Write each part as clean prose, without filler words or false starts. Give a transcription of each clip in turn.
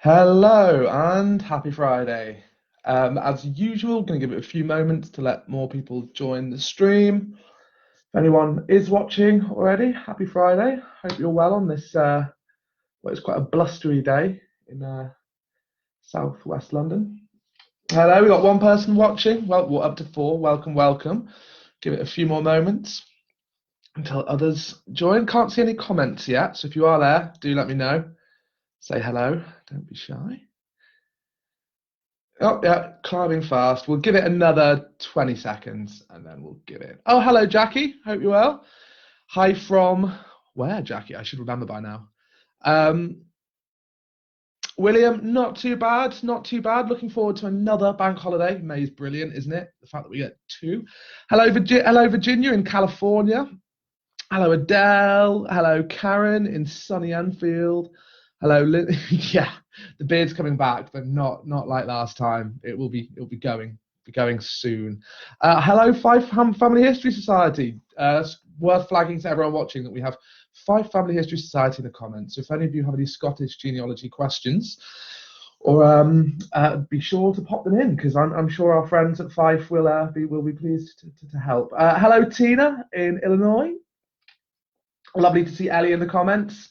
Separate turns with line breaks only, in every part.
Hello and happy Friday. As usual, going to give it a few moments to let more people join the stream. If anyone is watching already, happy Friday. Hope you're well on this, well, it's quite a blustery day in southwest London. Hello, we got one person watching. Well, we're up to four. Welcome, welcome. Give it a few more moments until others join. Can't see any comments yet, so if you are there, do let me know. Say hello. Don't be shy. Oh, yeah, climbing fast. We'll give it another 20 seconds and then we'll give it. Oh, hello, Jackie. Hope you're well. Hi from where, Jackie? I should remember by now. Um, William, not too bad. Not too bad. Looking forward to another bank holiday. May's brilliant, isn't it? The fact that we get two. Hello, Virginia in California. Hello, Adele. Hello, Karen in sunny Enfield. Hello, yeah, the beard's coming back, but not like last time. It will be going soon. Hello, Family History Society. It's worth flagging to everyone watching that we have Five Family History Society in the comments. So if any of you have any Scottish genealogy questions, or be sure to pop them in because I'm sure our friends at Fife will be pleased to help. Hello, Tina in Illinois. Lovely to see Ellie in the comments.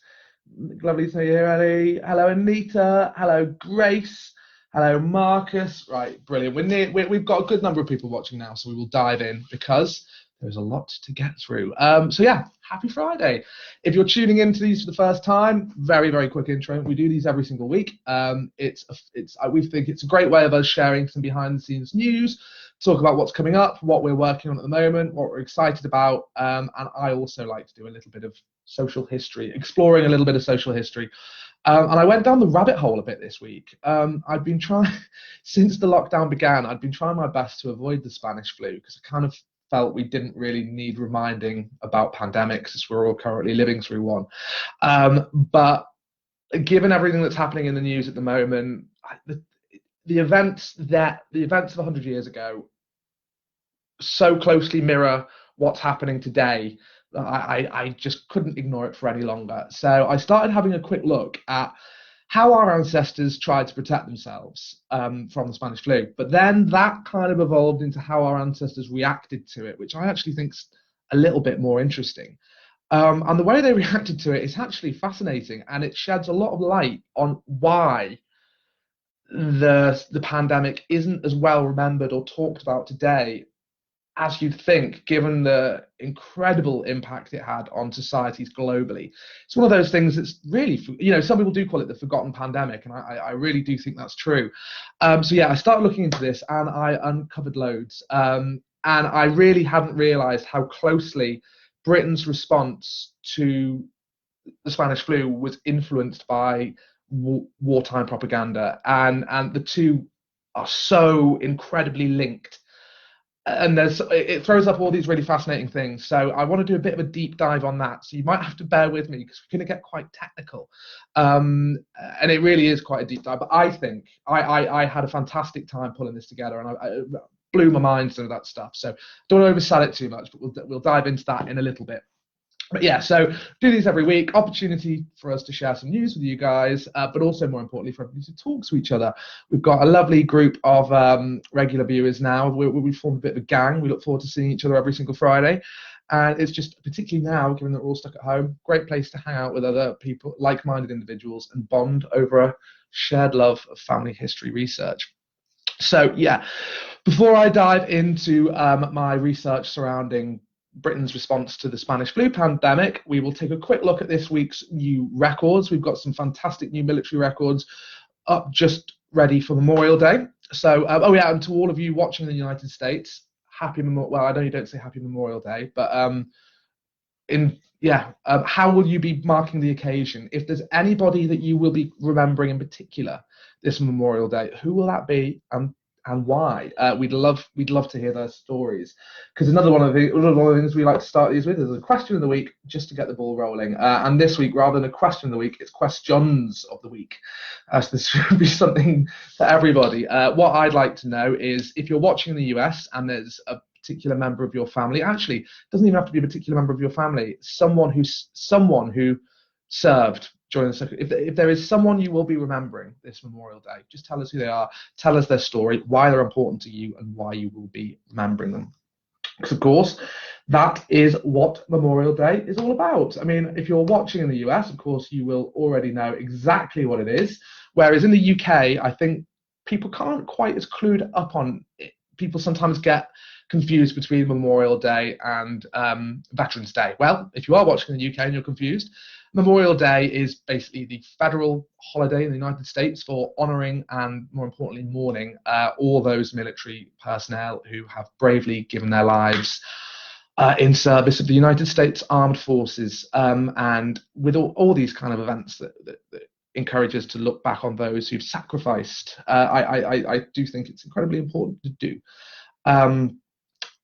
Lovely to see you, Ellie. Hello, Anita. Hello, Grace. Hello, Marcus. Right, brilliant. We've got a good number of people watching now, so we will dive in because there's a lot to get through. So yeah, happy Friday. If you're tuning into these for the first time, very, very quick intro. We do these every single week. We think it's a great way of us sharing some behind the scenes news, talk about what's coming up, what we're working on at the moment, what we're excited about, and I also like to do a little bit of social history, exploring a little bit of social history. And I went down the rabbit hole a bit this week. I've been trying, since the lockdown began, I've been trying my best to avoid the Spanish flu because I kind of felt we didn't really need reminding about pandemics as we're all currently living through one. But given everything that's happening in the news at the moment, the events of 100 years ago so closely mirror what's happening today that I just couldn't ignore it for any longer. So I started having a quick look at how our ancestors tried to protect themselves from the Spanish flu. But then that kind of evolved into how our ancestors reacted to it, which I actually think's a little bit more interesting. And the way they reacted to it is actually fascinating, and it sheds a lot of light on why the pandemic isn't as well remembered or talked about today as you'd think, given the incredible impact it had on societies globally. It's one of those things that's really, some people do call it the forgotten pandemic, and I really do think that's true. So yeah, I started looking into this and I uncovered loads. And I really hadn't realized how closely Britain's response to the Spanish flu was influenced by wartime propaganda, and the two are so incredibly linked, and it throws up all these really fascinating things. So I want to do a bit of a deep dive on that. So you might have to bear with me because we're going to get quite technical, and it really is quite a deep dive. But I think I had a fantastic time pulling this together, and I blew my mind through that stuff. So don't want to oversell it too much, but we'll dive into that in a little bit. But yeah, so do these every week. Opportunity for us to share some news with you guys, but also more importantly for everybody to talk to each other. We've got a lovely group of regular viewers now. We've formed a bit of a gang. We look forward to seeing each other every single Friday. And it's just, particularly now, given that we're all stuck at home, great place to hang out with other people, like-minded individuals, and bond over a shared love of family history research. So yeah, before I dive into my research surrounding Britain's response to the Spanish flu pandemic, we will take a quick look at this week's new records. We've got some fantastic new military records up just ready for Memorial Day. So, oh yeah, and to all of you watching in the United States, happy Memorial. Well, I know you don't say Happy Memorial Day, but how will you be marking the occasion? If there's anybody that you will be remembering in particular this Memorial Day, who will that be, and why? We'd love to hear their stories. Because another one of the things we like to start these with is a question of the week, just to get the ball rolling. And this week, rather than a question of the week, it's questions of the week. So this should be something for everybody. What I'd like to know is if you're watching in the US and there's a particular member of your family, actually, it doesn't even have to be a particular member of your family, someone who served during the second. If there is someone you will be remembering this Memorial Day, just tell us who they are, tell us their story, why they're important to you, and why you will be remembering them. Because of course, that is what Memorial Day is all about. I mean, if you're watching in the US, of course, you will already know exactly what it is. Whereas in the UK, I think people can't quite as clued up on it. People sometimes get confused between Memorial Day and Veterans Day. Well, if you are watching in the UK and you're confused, Memorial Day is basically the federal holiday in the United States for honouring and, more importantly, mourning all those military personnel who have bravely given their lives in service of the United States Armed Forces. And with all these kind of events that encourage us to look back on those who've sacrificed, I do think it's incredibly important to do.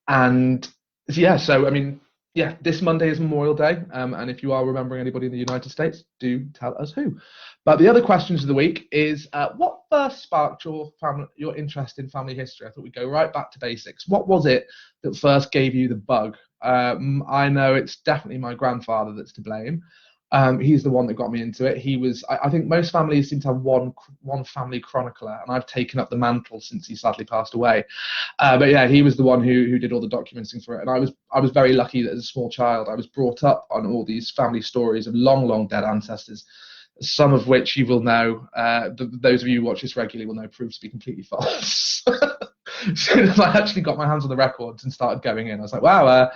And yeah, so I mean, yeah, this Monday is Memorial Day, and if you are remembering anybody in the United States, do tell us who. But the other questions of the week is, what first sparked your interest in family history? I thought we'd go right back to basics. What was it that first gave you the bug? I know it's definitely my grandfather that's to blame. He's the one that got me into it. He was, I think most families seem to have one family chronicler, and I've taken up the mantle since he sadly passed away. But yeah, he was the one who did all the documenting for it, and I was very lucky that as a small child I was brought up on all these family stories of long dead ancestors, some of which you will know, those of you who watch this regularly will know, proved to be completely false. As soon as I actually got my hands on the records and started going in, I was like, wow, a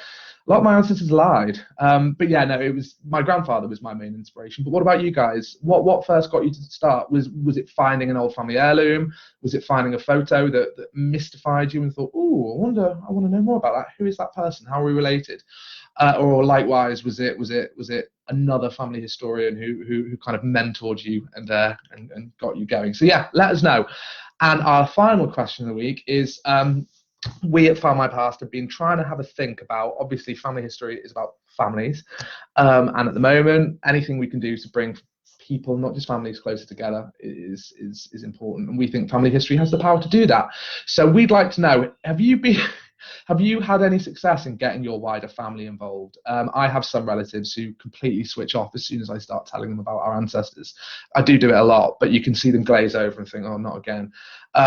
lot of my ancestors lied. But yeah, no, it was my grandfather was my main inspiration. But what about you guys? What first got you to start? Was it finding an old family heirloom? Was it finding a photo that mystified you and thought, oh, I want to know more about that. Who is that person? How are we related? Or likewise, was it another family historian who kind of mentored you and got you going? So yeah, let us know. And our final question of the week is, we at Found My Past have been trying to have a think about, obviously family history is about families, and at the moment anything we can do to bring people, not just families, closer together is important, and we think family history has the power to do that. So we'd like to know, have you had any success in getting your wider family involved? I have some relatives who completely switch off as soon as I start telling them about our ancestors. I do it a lot, but you can see them glaze over and think, oh, not again.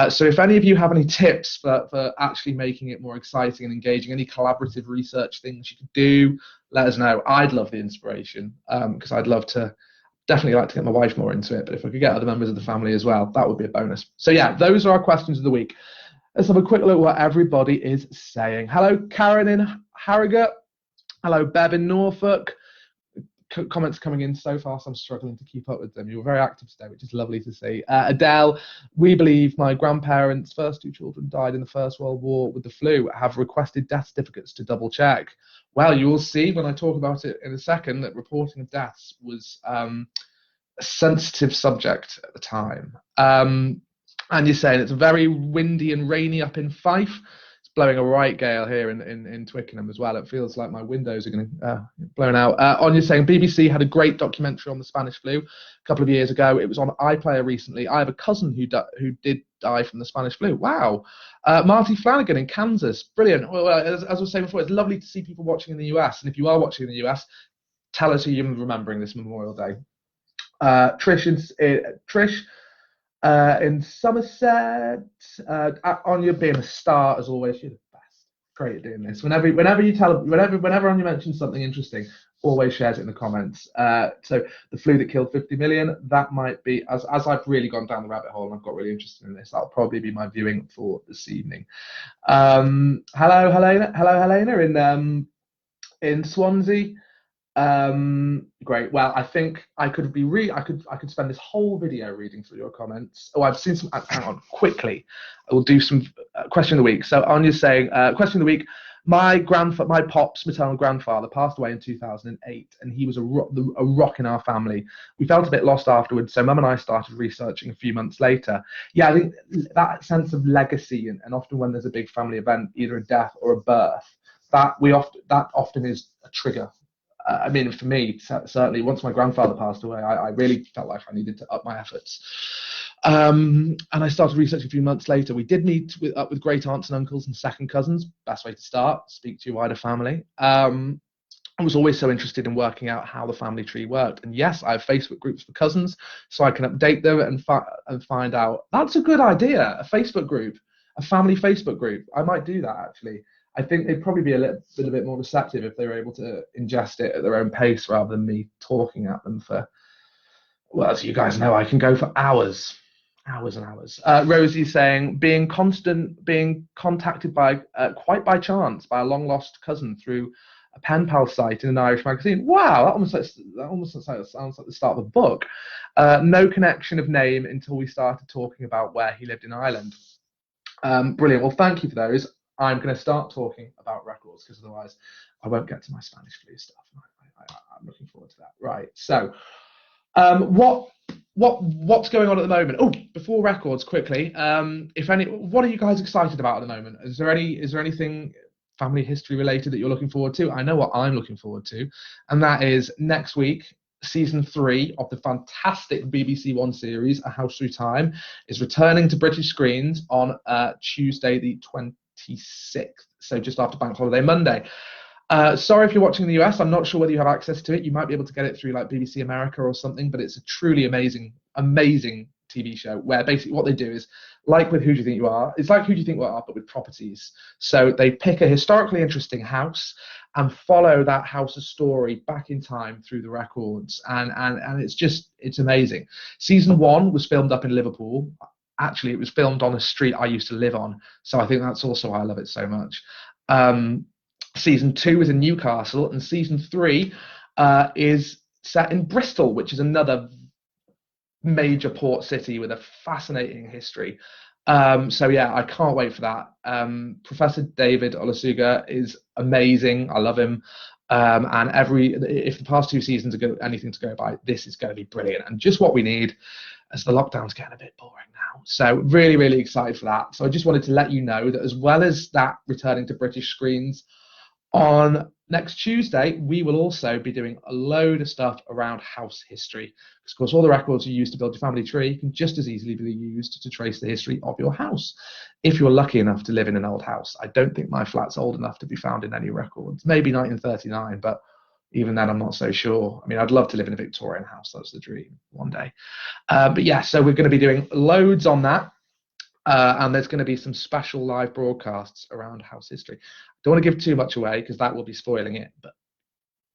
So if any of you have any tips for actually making it more exciting and engaging, any collaborative research things you could do, let us know. I'd love the inspiration, because I'd love to, definitely like to get my wife more into it, but if I could get other members of the family as well, that would be a bonus. So yeah, those are our questions of the week. Let's have a quick look at what everybody is saying. Hello, Karen in Harrogate. Hello, Bev in Norfolk. Comments coming in so fast, I'm struggling to keep up with them. You were very active today, which is lovely to see. Adele, we believe my grandparents' first two children died in the First World War with the flu. Have requested death certificates to double check. Well, you will see when I talk about it in a second that reporting of deaths was a sensitive subject at the time. And you're saying it's very windy and rainy up in Fife. It's blowing a right gale here in Twickenham as well. It feels like my windows are going to blown out. Anya's saying BBC had a great documentary on the Spanish flu a couple of years ago. It was on iPlayer recently. I have a cousin who did die from the Spanish flu. Wow. Marty Flanagan in Kansas. Brilliant. Well, as I was saying before, it's lovely to see people watching in the US. And if you are watching in the US, tell us who you're remembering this Memorial Day. Trish in Somerset, Anya being a star as always. You're the best. Great at doing this. Whenever Anya mentions something interesting, always shares it in the comments. So the flu that killed 50 million, that might be, as I've really gone down the rabbit hole and I've got really interested in this, that'll probably be my viewing for this evening. Hello, Helena in Swansea. Great. Well, I think I could spend this whole video reading through your comments. Oh, I've seen some. Hang on, quickly. I will do some question of the week. So Anya's saying, question of the week. My pop's maternal grandfather passed away in 2008, and he was a rock in our family. We felt a bit lost afterwards, so Mum and I started researching a few months later. Yeah, I think that sense of legacy, and often when there's a big family event, either a death or a birth, that often is a trigger. I mean, for me, certainly, once my grandfather passed away, I really felt like I needed to up my efforts. And I started researching a few months later. We did meet up with great aunts and uncles and second cousins. Best way to start, speak to your wider family. I was always so interested in working out how the family tree worked. And yes, I have Facebook groups for cousins, so I can update them and find out. That's a good idea, a Facebook group, a family Facebook group. I might do that, actually. I think they'd probably be a bit more receptive if they were able to ingest it at their own pace rather than me talking at them for, well, as you guys know, I can go for hours. Hours and hours. Rosie saying being contacted by quite by chance by a long lost cousin through a pen pal site in an Irish magazine. Wow, that almost sounds like the start of a book. No connection of name until we started talking about where he lived in Ireland. Brilliant. Well, thank you for those. I'm going to start talking about records because otherwise I won't get to my Spanish flu stuff. I'm looking forward to that. Right. So, what's going on at the moment? Oh, before records, quickly. What are you guys excited about at the moment? Is there anything family history related that you're looking forward to? I know what I'm looking forward to, and that is next week. Season 3 of the fantastic BBC One series, A House Through Time, is returning to British screens on Tuesday the 26th, so just after Bank Holiday Monday. Sorry if you're watching in the US, I'm not sure whether you have access to it. You might be able to get it through like BBC America or something, but it's a truly amazing TV show where basically what they do is, like with Who Do You Think You Are, it's like Who Do You Think You Are, but with properties. So they pick a historically interesting house and follow that house's story back in time through the records. And it's amazing. Season 1 was filmed up in Liverpool. Actually, it was filmed on a street I used to live on. So I think that's also why I love it so much. Season 2 is in Newcastle, and season 3 is set in Bristol, which is another major port city with a fascinating history. So yeah, I can't wait for that. Professor David Olusoga is amazing. I love him. And if the past 2 seasons are anything to go by, this is going to be brilliant and just what we need as the lockdown's getting a bit boring now. So really, really excited for that. So I just wanted to let you know that as well as that returning to British screens, on next Tuesday, we will also be doing a load of stuff around house history. Because, of course, all the records you use to build your family tree can just as easily be used to trace the history of your house. If you're lucky enough to live in an old house, I don't think my flat's old enough to be found in any records. Maybe 1939, but even then, I'm not so sure. I mean, I'd love to live in a Victorian house. That's the dream one day. But yeah, so we're going to be doing loads on that. And there's going to be some special live broadcasts around house history. Don't want to give too much away because that will be spoiling it, but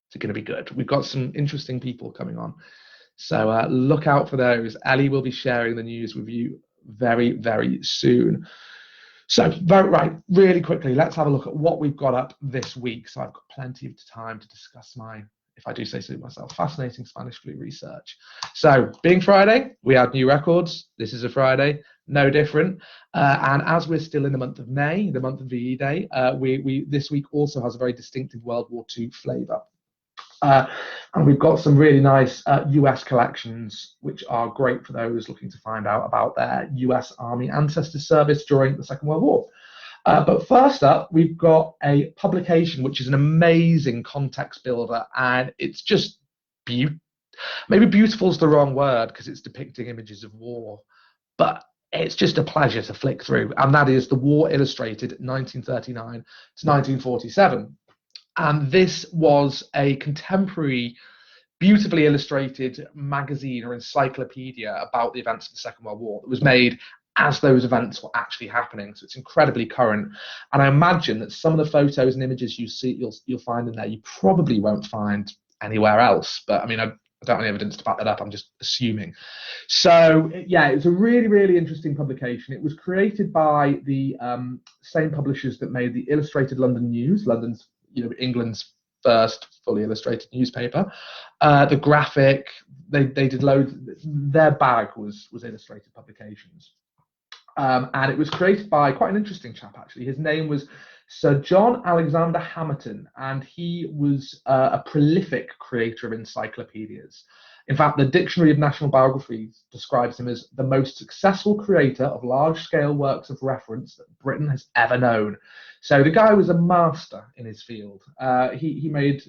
it's going to be good. We've got some interesting people coming on. So look out for those. Ellie will be sharing the news with you very, very soon. So, right, really quickly, let's have a look at what we've got up this week. So I've got plenty of time to discuss my, if I do say so myself, fascinating Spanish flu research. So, being Friday, we had new records. This is a Friday, no different. And as we're still in the month of May, the month of VE Day, this week also has a very distinctive World War II flavour. And we've got some really nice US collections, which are great for those looking to find out about their US Army ancestors service during the Second World War. But first up, we've got a publication which is an amazing context builder, and it's just maybe beautiful is the wrong word because it's depicting images of war, but it's just a pleasure to flick through, and that is The War Illustrated 1939 to 1947. And this was a contemporary, beautifully illustrated magazine or encyclopedia about the events of the Second World War that was made as those events were actually happening. So it's incredibly current. And I imagine that some of the photos and images you'll find in there, you probably won't find anywhere else. But I mean, I don't have any evidence to back that up. I'm just assuming. So yeah, it's a really, really interesting publication. It was created by the same publishers that made the Illustrated London News, England's first fully illustrated newspaper. The graphic, they did loads. Their bag was illustrated publications. And it was created by quite an interesting chap, actually. His name was Sir John Alexander Hamerton, and he was a prolific creator of encyclopedias. In fact, the Dictionary of National Biographies describes him as the most successful creator of large-scale works of reference that Britain has ever known. So the guy was a master in his field. He made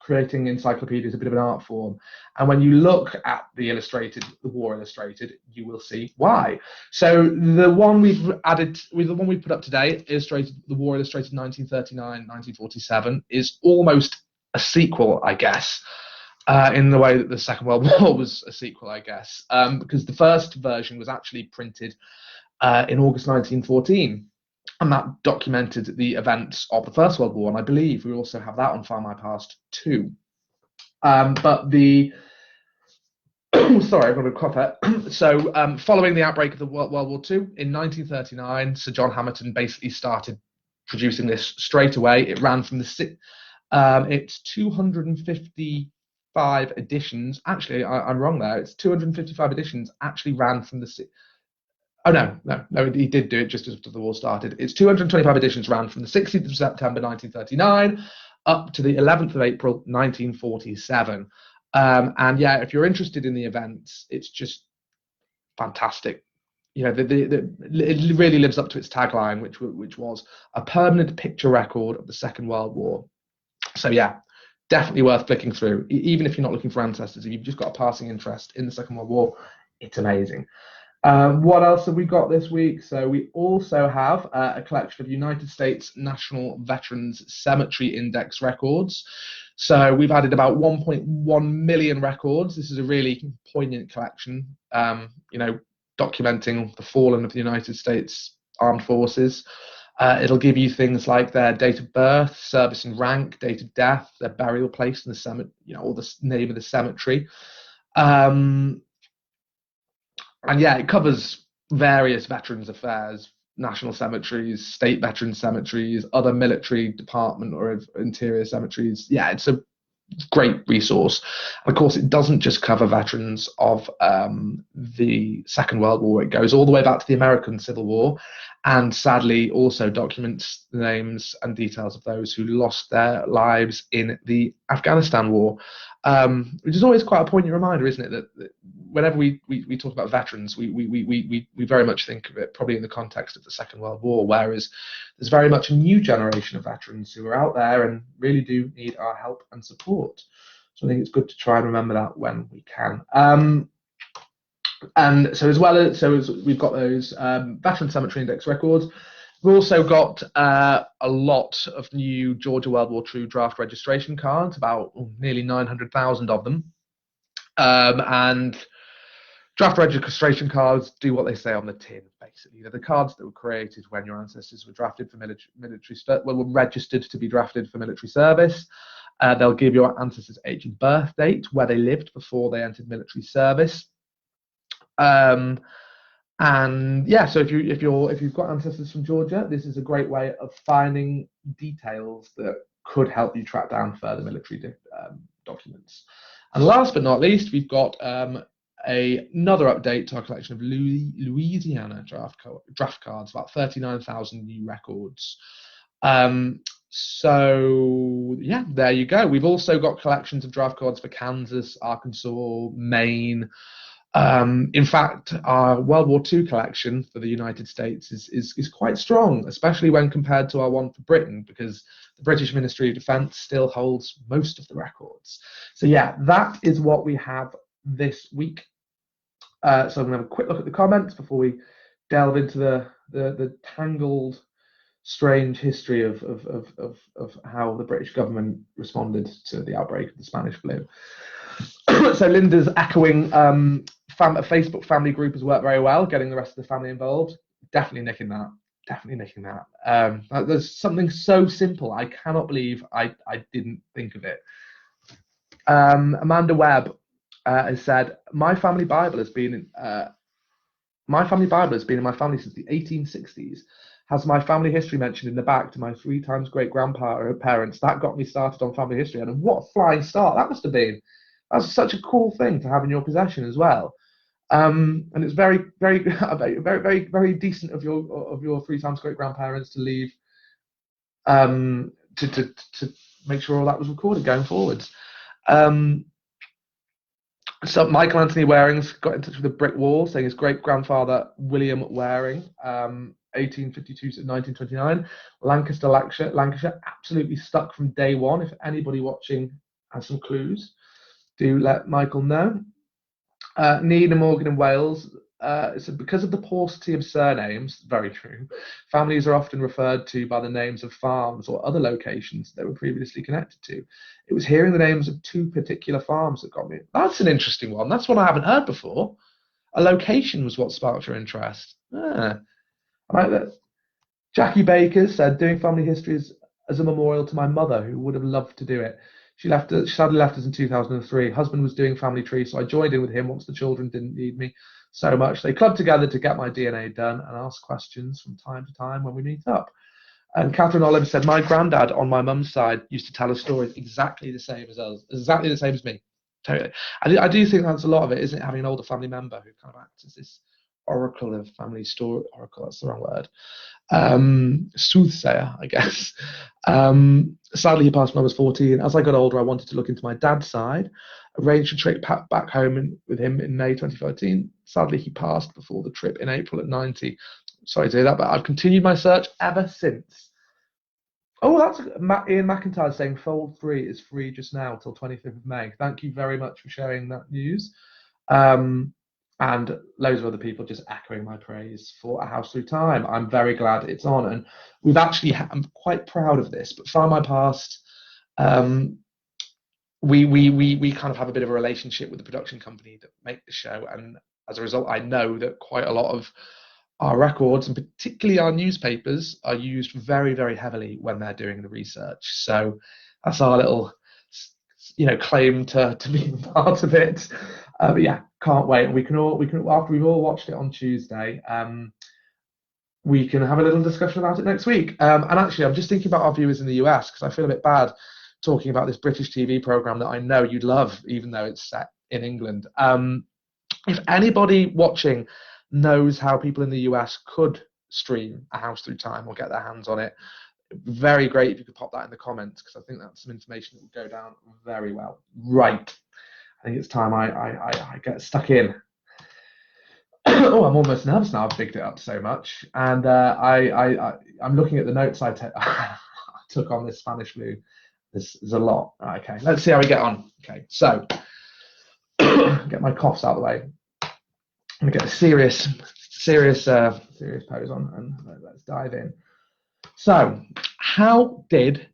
creating encyclopedias a bit of an art form, and when you look at the War Illustrated, you will see why. So the one we've put up today, The War Illustrated 1939-1947, is almost a sequel, I guess, in the way that the Second World War was a sequel, I guess, because the first version was actually printed in August 1914. And that documented the events of the First World War. And I believe we also have that on Find My Past too. But the sorry, I've got a cough. So, following the outbreak of the World War II in 1939, Sir John Hamerton basically started producing this straight away. It ran from it's 255 editions. Actually, I'm wrong there. It's 255 editions. Actually, ran from the. Oh no, he did do it just after the war started. It's 225 editions, ran from the 16th of September 1939 up to the 11th of April 1947. And yeah, if you're interested in the events, it's just fantastic. You know, it really lives up to its tagline, which was a permanent picture record of the Second World War. So yeah, definitely worth flicking through. Even if you're not looking for ancestors, if you've just got a passing interest in the Second World War, it's amazing. What else have we got this week? So we also have a collection of United States National Veterans Cemetery Index records. So we've added about 1.1 million records. This is a really poignant collection, documenting the fallen of the United States Armed Forces. It'll give you things like their date of birth, service and rank, date of death, their burial place in the cemetery, or the name of the cemetery. And yeah, it covers various veterans affairs, national cemeteries, state veterans cemeteries, other military department or interior cemeteries. Yeah, it's a great resource. And of course, it doesn't just cover veterans of the Second World War. It goes all the way back to the American Civil War, and sadly also documents the names and details of those who lost their lives in the Afghanistan War, which is always quite a poignant reminder, isn't it, that whenever we talk about veterans, we very much think of it probably in the context of the Second World War, whereas there's very much a new generation of veterans who are out there and really do need our help and support. So I think it's good to try and remember that when we can. And so as we've got those Veteran Cemetery Index records, we've also got a lot of new Georgia World War II draft registration cards, about nearly 900,000 of them. And draft registration cards do what they say on the tin, basically. They're the cards that were created when your ancestors were drafted for were registered to be drafted for military service. They'll give your ancestors' age and birth date, where they lived before they entered military service. And yeah, so if you've got ancestors from Georgia, this is a great way of finding details that could help you track down further military documents. And last but not least, we've got another update to our collection of Louisiana draft cards, about 39,000 new records. So yeah, there you go. We've also got collections of draft cards for Kansas, Arkansas, Maine. In fact, our World War II collection for the United States is quite strong, especially when compared to our one for Britain, because the British Ministry of Defence still holds most of the records. So yeah, that is what we have this week. So I'm going to have a quick look at the comments before we delve into the tangled, strange history of how the British government responded to the outbreak of the Spanish flu. So Linda's echoing a Facebook family group has worked very well, getting the rest of the family involved. Definitely nicking that. There's something so simple. I cannot believe I didn't think of it. Amanda Webb has said, my family Bible has been in my family since the 1860s. Has my family history mentioned in the back to my 3 times great grandparents. That got me started on family history, and what a flying start that must have been. That's such a cool thing to have in your possession as well. And it's very, very, very, very, very decent of your 3 times great grandparents to leave to make sure all that was recorded going forwards. So Michael Anthony Waring's got in touch with the brick wall, saying his great grandfather William Waring, 1852 to 1929, Lancaster, Lancashire, absolutely stuck from day one. If anybody watching has some clues, do let Michael know. Nina Morgan in Wales so because of the paucity of surnames, very true, families are often referred to by the names of farms or other locations they were previously connected to. It was hearing the names of two particular farms that got me. That's an interesting one. That's one I haven't heard before. A location was what sparked your interest. I like that. Jackie Baker said, doing family history as a memorial to my mother, who would have loved to do it. She sadly left us in 2003. Husband was doing family tree, so I joined in with him once the children didn't need me so much. They clubbed together to get my DNA done and ask questions from time to time when we meet up. And Catherine Oliver said, my granddad on my mum's side used to tell us stories exactly the same as us, exactly the same as me. Totally. I do think that's a lot of it, isn't it? Having an older family member who kind of acts as this oracle of family story. Oracle, that's the wrong word. Soothsayer, I guess. Sadly, he passed when I was 14. As I got older, I wanted to look into my dad's side. Arranged a trip back home with him in May 2013. Sadly, he passed before the trip in April at 90. Sorry to hear that, but I've continued my search ever since. Oh, that's Ian McIntyre saying Fold 3 is free just now till 25th of May. Thank you very much for sharing that news. And loads of other people just echoing my praise for A House Through Time. I'm very glad it's on. And we've actually, I'm quite proud of this, but Find My Past, we kind of have a bit of a relationship with the production company that make the show. And as a result, I know that quite a lot of our records, and particularly our newspapers, are used very, very heavily when they're doing the research. So that's our little, claim to being part of it. But yeah, can't wait. We can after we've all watched it on Tuesday, we can have a little discussion about it next week. And actually, I'm just thinking about our viewers in the US because I feel a bit bad talking about this British TV program that I know you'd love, even though it's set in England. If anybody watching knows how people in the US could stream A House Through Time or get their hands on it, very great if you could pop that in the comments, because I think that's some information that would go down very well. Right. I think it's time I get stuck in. Oh, I'm almost nervous now. I've bigged it up so much, and I'm looking at the notes I took on this Spanish flu. This is a lot. Okay, let's see how we get on. Okay, so get my coughs out of the way. I'm gonna get a serious pose on, and let's dive in. So, how did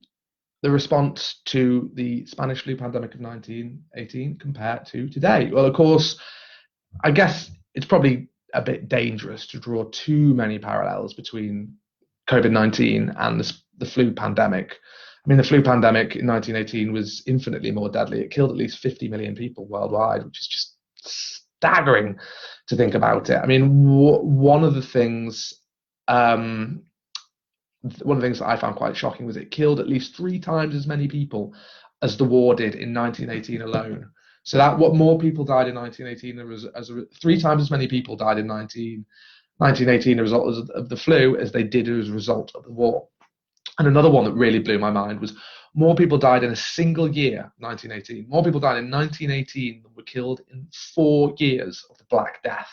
the response to the Spanish flu pandemic of 1918 compare to today? Well, of course, I guess it's probably a bit dangerous to draw too many parallels between COVID-19 and the flu pandemic. I mean, the flu pandemic in 1918 was infinitely more deadly. It killed at least 50 million people worldwide, which is just staggering to think about it. I mean, one of the things that I found quite shocking was it killed at least 3 times as many people as the war did in 1918 alone. So that what more people died in 1918 as 3 times as many people died in 1918 as a result of the flu as they did as a result of the war. And another one that really blew my mind was more people died in a single year, 1918. More people died in 1918 than were killed in 4 years of the Black Death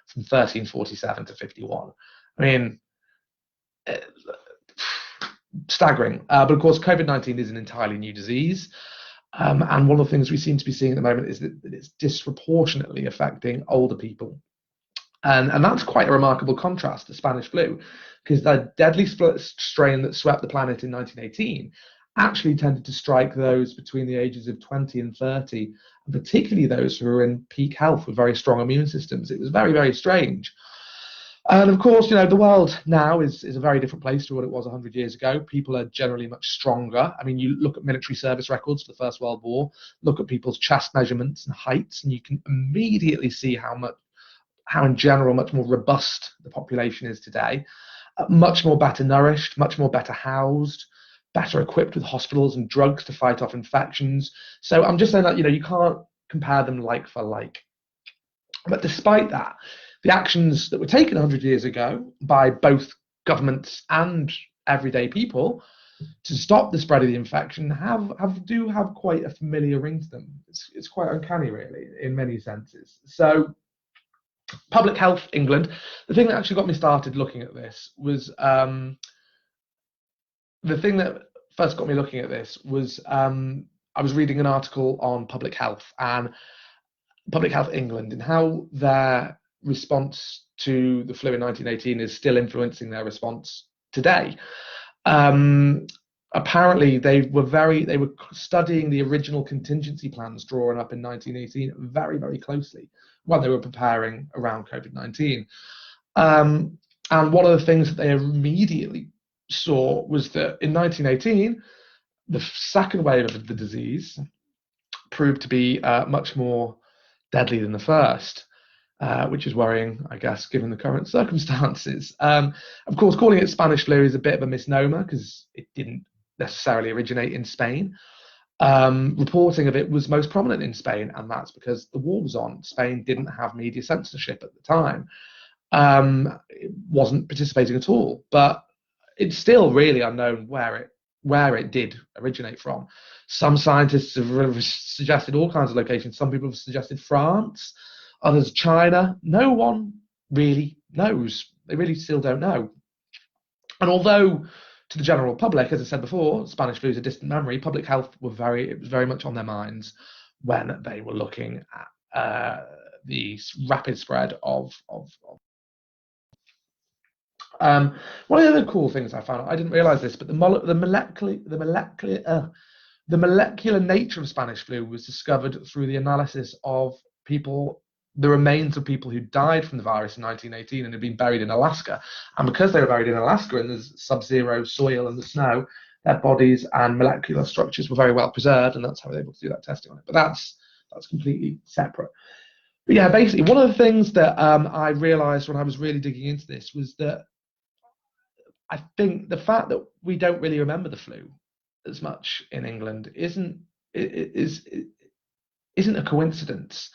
from 1347 to 51. I mean, staggering. But of course, COVID-19 is an entirely new disease. And one of the things we seem to be seeing at the moment is that it's disproportionately affecting older people. And that's quite a remarkable contrast to Spanish flu, because the deadly strain that swept the planet in 1918 actually tended to strike those between the ages of 20 and 30, and particularly those who were in peak health with very strong immune systems. It was very, very strange. And of course, the world now is a very different place to what it was 100 years ago. People are generally much stronger. I mean, you look at military service records for the First World War, look at people's chest measurements and heights, and you can immediately see how in general much more robust the population is today, much more better nourished, much more better housed, better equipped with hospitals and drugs to fight off infections. So I'm just saying that you can't compare them like for like. But despite that, the actions that were taken 100 years ago by both governments and everyday people to stop the spread of the infection do have quite a familiar ring to them. It's quite uncanny, really, in many senses. So, Public Health England, the thing that actually got me started looking at this was the thing that first got me looking at this was I was reading an article on public health and Public Health England and how their response to the flu in 1918 is still influencing their response today. Apparently, they were studying the original contingency plans drawn up in 1918 very, very closely while they were preparing around COVID-19. And one of the things that they immediately saw was that in 1918, the second wave of the disease proved to be much more deadly than the first, which is worrying, I guess, given the current circumstances. Of course, calling it Spanish flu is a bit of a misnomer because it didn't necessarily originate in Spain. Reporting of it was most prominent in Spain, and that's because the war was on. Spain didn't have media censorship at the time. It wasn't participating at all, but it's still really unknown where it did originate from. Some scientists have suggested all kinds of locations. Some people have suggested France, others China. No one really knows. They really still don't know. And although to the general public, as I said before, Spanish flu is a distant memory, public health it was very much on their minds when they were looking at the rapid spread of one of the other cool things I found, I didn't realize this, but the molecular nature of Spanish flu was discovered through the analysis of the remains of people who died from the virus in 1918 and had been buried in Alaska. And because they were buried in Alaska and there's sub-zero soil and the snow, their bodies and molecular structures were very well preserved, and that's how they were able to do that testing on it. But that's completely separate. But yeah, basically, one of the things that I realized when I was really digging into this was that I think the fact that we don't really remember the flu as much in England isn't a coincidence.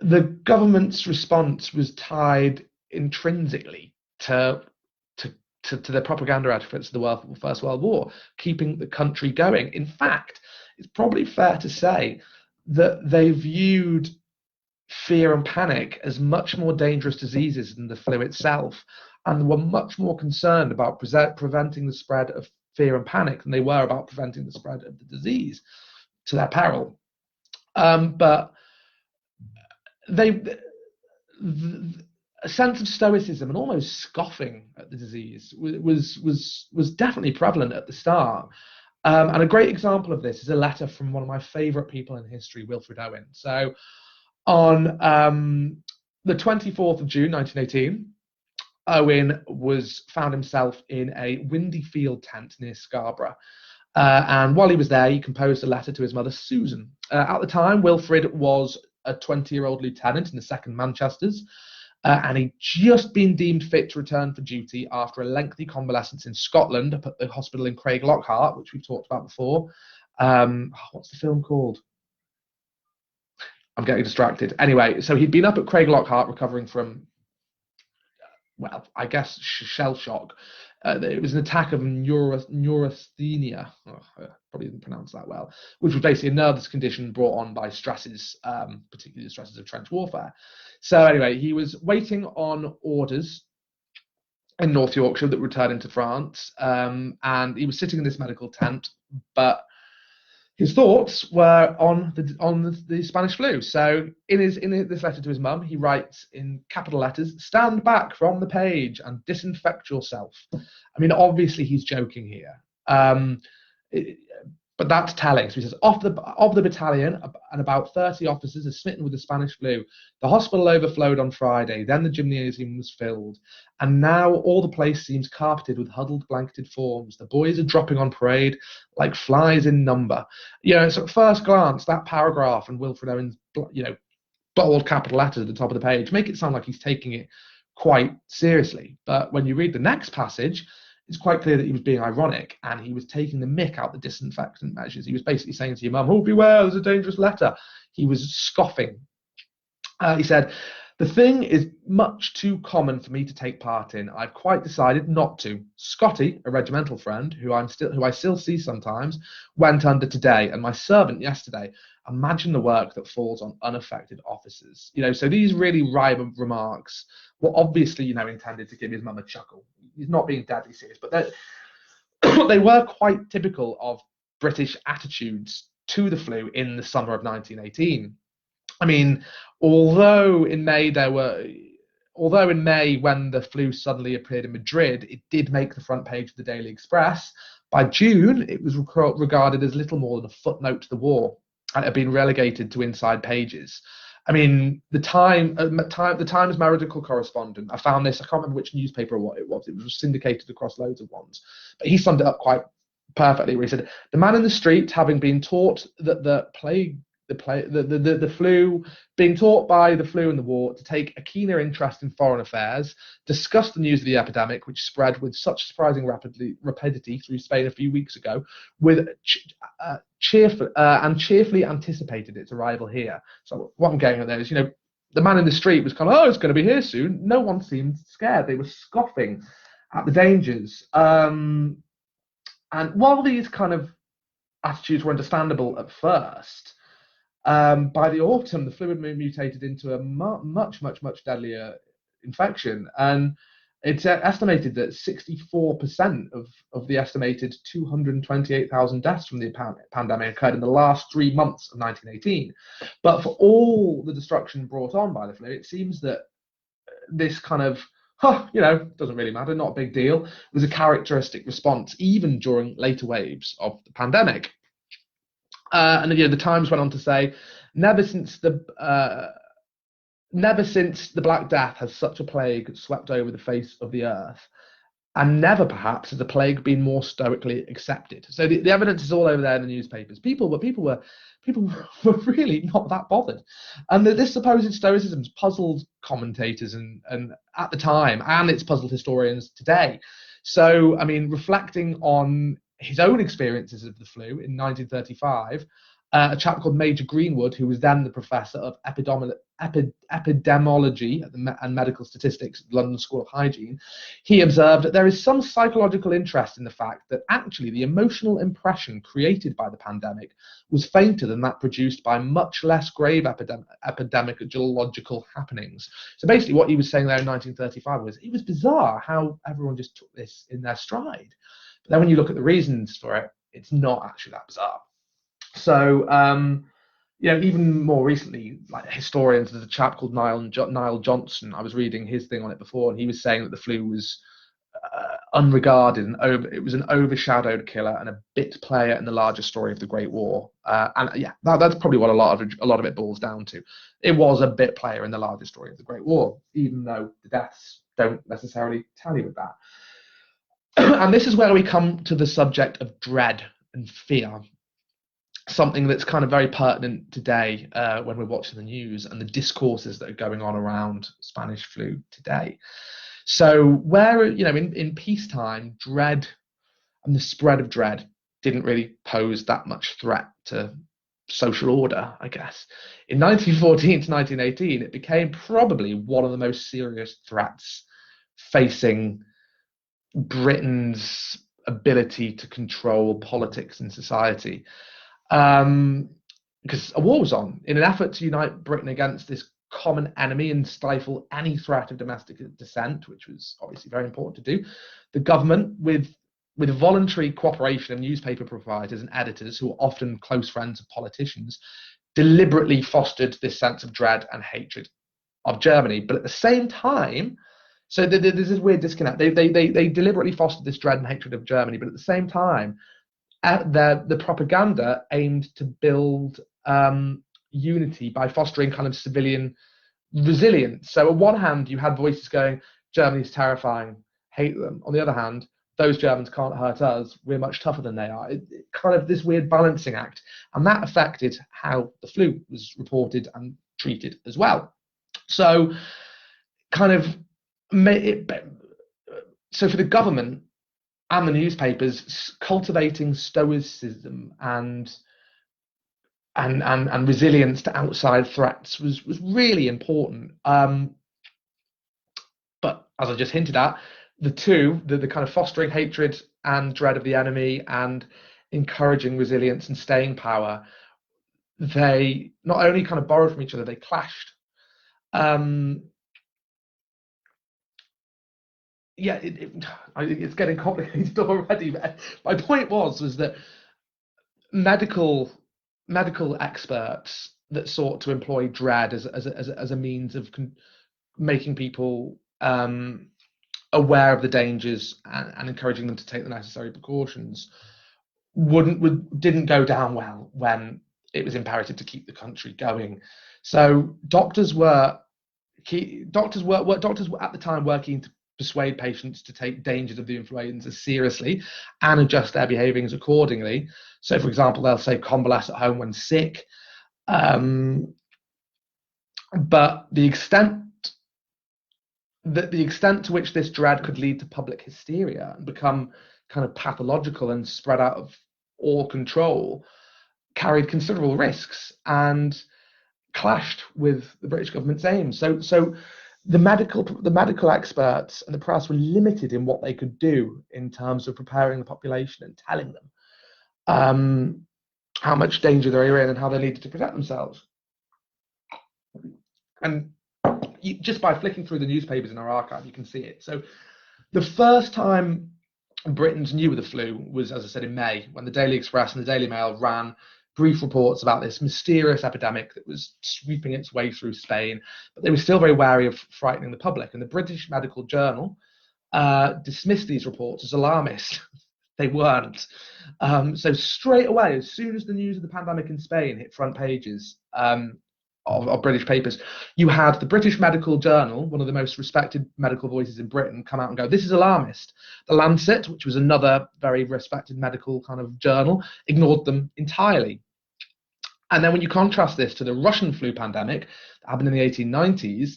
The government's response was tied intrinsically to the propaganda efforts of the First World War, keeping the country going. In fact, it's probably fair to say that they viewed fear and panic as much more dangerous diseases than the flu itself, and were much more concerned about preventing the spread of fear and panic than they were about preventing the spread of the disease to their peril. But a sense of stoicism and almost scoffing at the disease was definitely prevalent at the start. And a great example of this is a letter from one of my favourite people in history, Wilfred Owen. So on the 24th of June 1918, Owen found himself in a windy field tent near Scarborough. And while he was there, he composed a letter to his mother, Susan. At the time, Wilfred was a 20-year-old lieutenant in the 2nd Manchesters, and he'd just been deemed fit to return for duty after a lengthy convalescence in Scotland up at the hospital in Craiglockhart, which we've talked about before. What's the film called? I'm getting distracted. Anyway, so he'd been up at Craiglockhart recovering from, well, I guess shell shock. It was an attack of neurasthenia. Probably didn't pronounce that well, which was basically a nervous condition brought on by stresses, particularly the stresses of trench warfare. So anyway, he was waiting on orders in North Yorkshire that would return him to France, and he was sitting in this medical tent, but his thoughts were on the Spanish flu. So in this letter to his mum, he writes in capital letters, "Stand back from the page and disinfect yourself." I mean, obviously he's joking here, but that's telling. So he says, of the battalion, and about 30 officers are smitten with the Spanish flu. The hospital overflowed on Friday, then the gymnasium was filled, and now all the place seems carpeted with huddled, blanketed forms. The boys are dropping on parade like flies in number. So at first glance, that paragraph and Wilfred Owen's, bold capital letters at the top of the page make it sound like he's taking it quite seriously. But when you read the next passage, it's quite clear that he was being ironic and he was taking the mick out the disinfectant measures. He was basically saying to your mum, "Oh, beware, there's a dangerous letter." He was scoffing. He said, "The thing is much too common for me to take part in. I've quite decided not to. Scotty, a regimental friend, who I still see sometimes, went under today, and my servant yesterday. Imagine the work that falls on unaffected officers." So these really wry remarks were obviously, intended to give his mum a chuckle. He's not being deadly serious, but they were quite typical of British attitudes to the flu in the summer of 1918. I mean, although in May there were, although in May when the flu suddenly appeared in Madrid, it did make the front page of the Daily Express. By June, it was regarded as little more than a footnote to the war, and it had been relegated to inside pages. I mean, the Times medical correspondent. I found this. I can't remember which newspaper or what it was. It was syndicated across loads of ones, but he summed it up quite perfectly. Where he said, "The man in the street, having been taught that the flu, being taught by the flu and the war to take a keener interest in foreign affairs, discussed the news of the epidemic, which spread with such surprising rapidity through Spain a few weeks ago, with cheerfully anticipated its arrival here." So what I'm getting at there is, the man in the street was kind of, oh, it's going to be here soon. No one seemed scared. They were scoffing at the dangers. And while these kind of attitudes were understandable at first, by the autumn, the flu had mutated into a much deadlier infection, and it's estimated that 64% of the estimated 228,000 deaths from the pandemic occurred in the last 3 months of 1918. But for all the destruction brought on by the flu, it seems that this kind of, doesn't really matter, not a big deal, was a characteristic response even during later waves of the pandemic. And the Times went on to say, never since the Black Death has such a plague swept over the face of the earth, and never perhaps has a plague been more stoically accepted. So the evidence is all over there in the newspapers. People were really not that bothered, and this supposed stoicism puzzled commentators and at the time, and it's puzzled historians today. So I mean, reflecting on his own experiences of the flu in 1935, a chap called Major Greenwood, who was then the professor of epidemiology and medical statistics at the London School of Hygiene, he observed that there is some psychological interest in the fact that actually the emotional impression created by the pandemic was fainter than that produced by much less grave epidemiological happenings. So basically what he was saying there in 1935 was, it was bizarre how everyone just took this in their stride. But then when you look at the reasons for it, it's not actually that bizarre. So, even more recently, like historians, there's a chap called Niall Johnson. I was reading his thing on it before, and he was saying that the flu was unregarded and it was an overshadowed killer and a bit player in the larger story of the Great War. That's probably what a lot of it boils down to. It was a bit player in the larger story of the Great War, even though the deaths don't necessarily tally with that. And this is where we come to the subject of dread and fear, something that's kind of very pertinent today when we're watching the news and the discourses that are going on around Spanish flu today. So where, in peacetime, dread and the spread of dread didn't really pose that much threat to social order, I guess. In 1914 to 1918, it became probably one of the most serious threats facing Britain's ability to control politics and society. Because a war was on. In an effort to unite Britain against this common enemy and stifle any threat of domestic dissent, which was obviously very important to do, the government, with voluntary cooperation of newspaper proprietors and editors who were often close friends of politicians, deliberately fostered this sense of dread and hatred of Germany. But at the same time, so there's this weird disconnect. They deliberately fostered this dread and hatred of Germany, but at the same time, the propaganda aimed to build unity by fostering kind of civilian resilience. So on one hand, you had voices going, Germany's terrifying, hate them. On the other hand, those Germans can't hurt us, we're much tougher than they are. It kind of this weird balancing act. And that affected how the flu was reported and treated as well. So so for the government and the newspapers, cultivating stoicism and resilience to outside threats was really important. But as I just hinted at, the kind of fostering hatred and dread of the enemy and encouraging resilience and staying power, they not only kind of borrowed from each other, they clashed. It's getting complicated already. But my point was that medical experts that sought to employ dread as a means of making people aware of the dangers and encouraging them to take the necessary precautions didn't go down well when it was imperative to keep the country going. So doctors were at the time working to persuade patients to take dangers of the influenza seriously and adjust their behaviours accordingly. So, for example, they'll say convalesce at home when sick. But the extent to which this dread could lead to public hysteria and become kind of pathological and spread out of all control carried considerable risks and clashed with the British government's aims. So the medical experts and the press were limited in what they could do in terms of preparing the population and telling them how much danger they were in and how they needed to protect themselves. And just by flicking through the newspapers in our archive, you can see it. So the first time Britons knew of the flu was, as I said, in May, when the Daily Express and the Daily Mail ran brief reports about this mysterious epidemic that was sweeping its way through Spain, but they were still very wary of frightening the public. And the British Medical Journal dismissed these reports as alarmist. They weren't. So straight away, as soon as the news of the pandemic in Spain hit front pages of British papers, you had the British Medical Journal, one of the most respected medical voices in Britain, come out and go, this is alarmist. The Lancet, which was another very respected medical kind of journal, ignored them entirely. And then when you contrast this to the Russian flu pandemic that happened in the 1890s,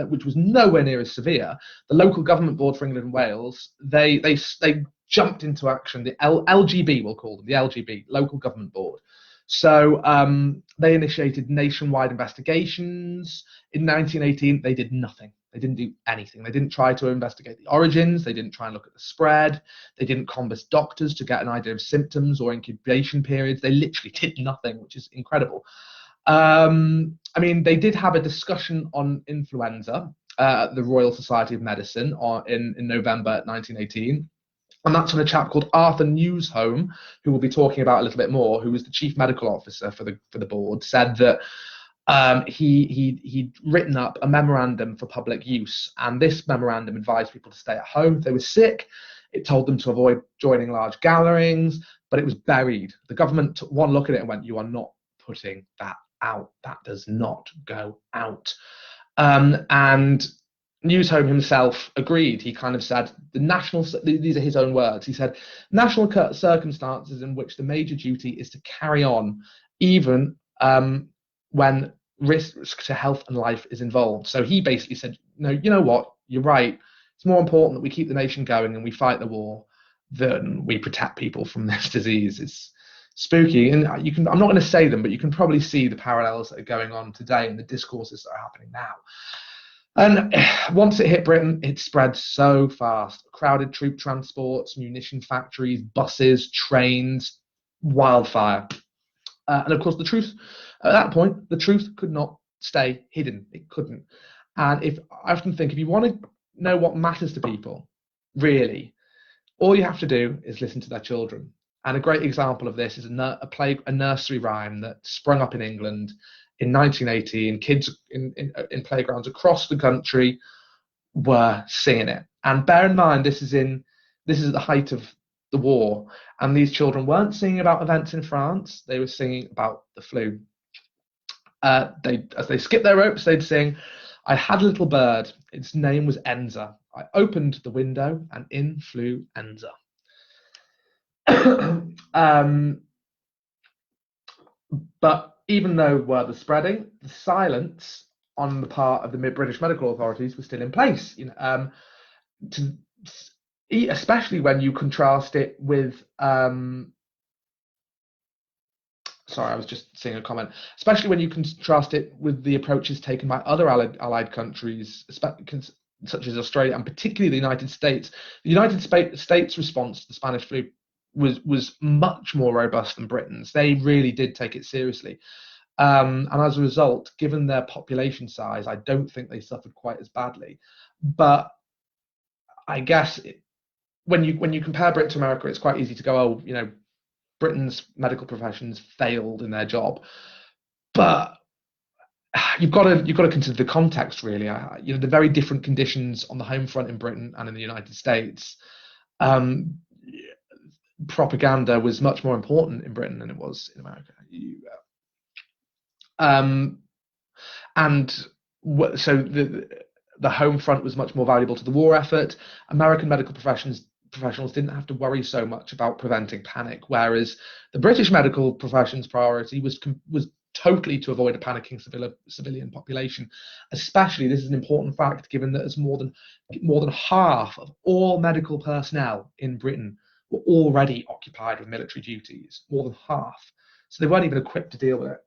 which was nowhere near as severe, the local government board for England and Wales, they jumped into action. The LGB, we'll call them, the LGB, Local Government Board. So they initiated nationwide investigations. In 1918, they did nothing. They didn't do anything. They didn't try to investigate the origins. They didn't try and look at the spread. They didn't canvass doctors to get an idea of symptoms or incubation periods. They literally did nothing, which is incredible. I mean, they did have a discussion on influenza at the Royal Society of Medicine in November 1918. And that's when a chap called Arthur Newshome, who we'll be talking about a little bit more, who was the chief medical officer for the board, said that he'd written up a memorandum for public use, and this memorandum advised people to stay at home if they were sick. It told them to avoid joining large gatherings, but it was buried. The government took one look at it and went, "You are not putting that out. That does not go out." And Newshome himself agreed. He kind of said, these are his own words, he said, national circumstances in which the major duty is to carry on, even when risk to health and life is involved. So he basically said, no, you know what, you're right. It's more important that we keep the nation going and we fight the war than we protect people from this disease. It's spooky. And I'm not going to say them, but you can probably see the parallels that are going on today and the discourses that are happening now. And once it hit Britain, it spread so fast. Crowded troop transports, munition factories, buses, trains, wildfire. And of course, the truth, at that point, the truth could not stay hidden. It couldn't. And I often think, if you want to know what matters to people, really, all you have to do is listen to their children. And a great example of this is a nursery rhyme that sprung up in England in 1918. Kids in playgrounds across the country were singing it. And bear in mind, this is at the height of the war, and these children weren't singing about events in France. They were singing about the flu. As they skipped their ropes, they'd sing, "I had a little bird. Its name was Enza. I opened the window, and in flew Enza." But even though word was spreading, the silence on the part of the British medical authorities was still in place. Especially when you contrast it with sorry, I was just seeing a comment. Especially when you contrast it with the approaches taken by other allied countries, such as Australia and particularly the United States. The United States response to the Spanish flu was much more robust than Britain's. They really did take it seriously. And as a result, given their population size, I don't think they suffered quite as badly. But I guess when you compare Britain to America, it's quite easy to go, oh, Britain's medical professions failed in their job. But you've got to consider the context, really. The very different conditions on the home front in Britain and in the United States. Um, Propaganda was much more important in Britain than it was in America. Um, and so the home front was much more valuable to the war effort. American medical professionals didn't have to worry so much about preventing panic, whereas the British medical profession's priority was totally to avoid a panicking civilian population. Especially, this is an important fact, given that as more than half of all medical personnel in Britain were already occupied with military duties, more than half. So they weren't even equipped to deal with it.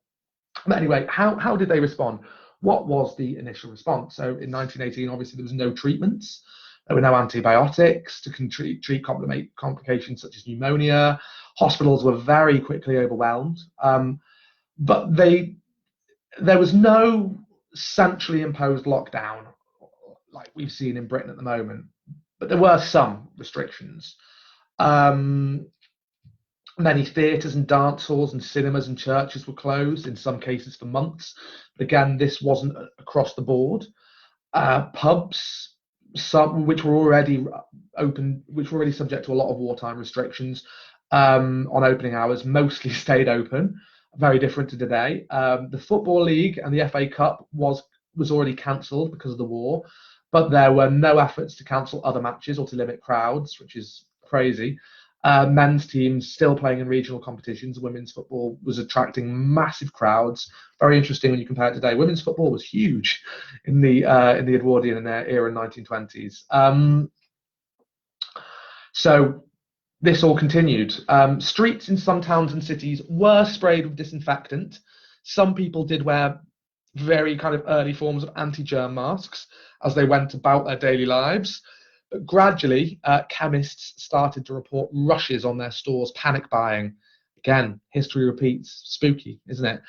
But anyway, how did they respond? What was the initial response? So in 1918, obviously there was no treatments. There were no antibiotics to treat complications such as pneumonia. Hospitals were very quickly overwhelmed. But there was no centrally imposed lockdown like we've seen in Britain at the moment. But there were some restrictions. Many theatres and dance halls and cinemas and churches were closed, in some cases for months. But again, this wasn't across the board. Pubs, some which were already open, which were already subject to a lot of wartime restrictions on opening hours, mostly stayed open. Very different to today. The Football League and the FA Cup was already cancelled because of the war, but there were no efforts to cancel other matches or to limit crowds, which is crazy. Men's teams still playing in regional competitions. Women's football was attracting massive crowds. Very interesting when you compare it today. Women's football was huge in the Edwardian era in 1920s. So this all continued. Streets in some towns and cities were sprayed with disinfectant. Some people did wear very kind of early forms of anti-germ masks as they went about their daily lives. But gradually, chemists started to report rushes on their stores, panic buying. Again, history repeats. Spooky, isn't it?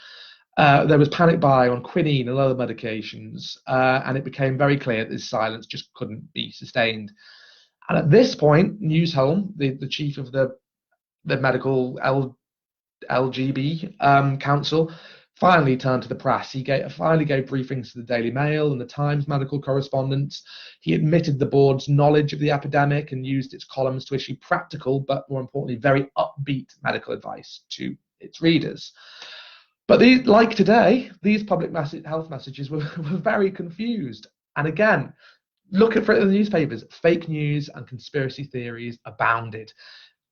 There was panic buying on quinine and other medications, and it became very clear that this silence just couldn't be sustained. And at this point, Newsholme, the chief of the medical LGB council, finally turned to the press. He finally gave briefings to the Daily Mail and the Times medical correspondents. He admitted the board's knowledge of the epidemic and used its columns to issue practical, but more importantly, very upbeat medical advice to its readers. But like today, these public health messages were very confused. And again, look for it in the newspapers. Fake news and conspiracy theories abounded.